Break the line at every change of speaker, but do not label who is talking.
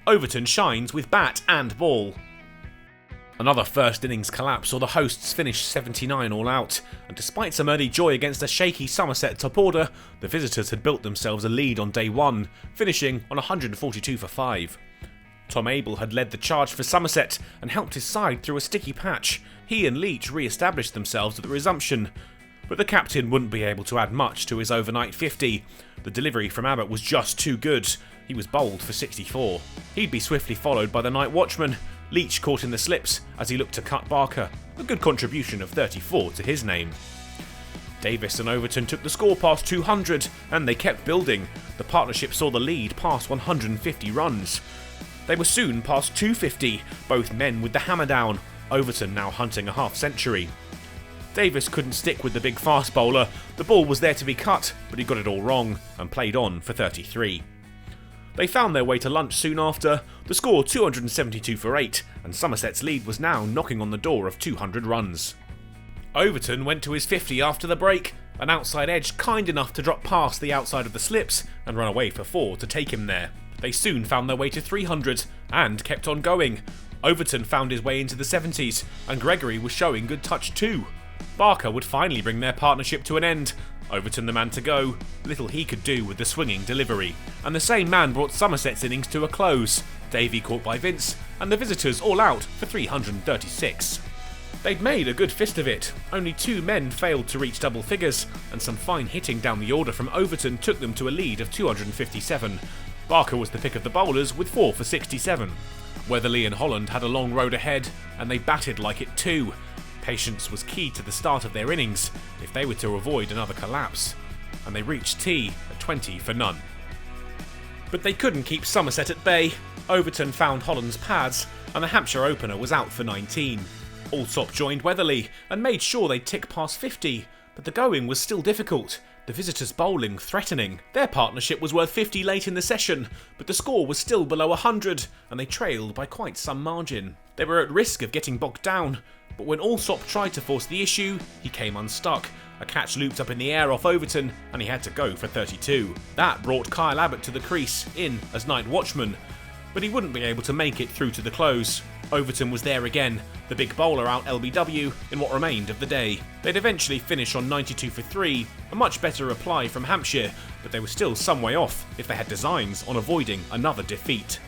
Overton shines with bat and ball. Another first innings collapse saw the hosts finish 79 all out, and despite some early joy against a shaky Somerset top order, the visitors had built themselves a lead on day one, finishing on 142 for 5. Tom Abel had led the charge for Somerset and helped his side through a sticky patch. He and Leach re-established themselves at the resumption, but the captain wouldn't be able to add much to his overnight 50. The delivery from Abbott was just too good. He was bowled for 64. He'd be swiftly followed by the night watchman. Leach caught in the slips as he looked to cut Barker, a good contribution of 34 to his name. Davis and Overton took the score past 200, and they kept building. The partnership saw the lead past 150 runs. They were soon past 250, both men with the hammer down, Overton now hunting a half-century. Davis couldn't stick with the big fast bowler. The ball was there to be cut, but he got it all wrong and played on for 33. They found their way to lunch soon after, the score 272 for 8, and Somerset's lead was now knocking on the door of 200 runs. Overton went to his 50 after the break, an outside edge kind enough to drop past the outside of the slips and run away for 4 to take him there. They soon found their way to 300 and kept on going. Overton found his way into the 70s, and Gregory was showing good touch too. Barker would finally bring their partnership to an end. Overton the man to go, little he could do with the swinging delivery. And the same man brought Somerset's innings to a close. Davey caught by Vince, and the visitors all out for 336. They'd made a good fist of it. Only 2 men failed to reach double figures, and some fine hitting down the order from Overton took them to a lead of 257. Barker was the pick of the bowlers with 4 for 67. Weatherly and Holland had a long road ahead, and they batted like it too. Patience was key to the start of their innings if they were to avoid another collapse, and they reached tea at 20 for none. But they couldn't keep Somerset at bay. Overton found Holland's pads, and the Hampshire opener was out for 19. Alsop joined Weatherly and made sure they'd tick past 50, but the going was still difficult. The visitors' bowling threatening. Their partnership was worth 50 late in the session, but the score was still below 100, and they trailed by quite some margin. They were at risk of getting bogged down, but when Alsop tried to force the issue, he came unstuck. A catch looped up in the air off Overton, and he had to go for 32. That brought Kyle Abbott to the crease, in as night watchman, but he wouldn't be able to make it through to the close. Overton was there again, the big bowler out LBW in what remained of the day. They'd eventually finish on 92 for 3, a much better reply from Hampshire, but they were still some way off if they had designs on avoiding another defeat.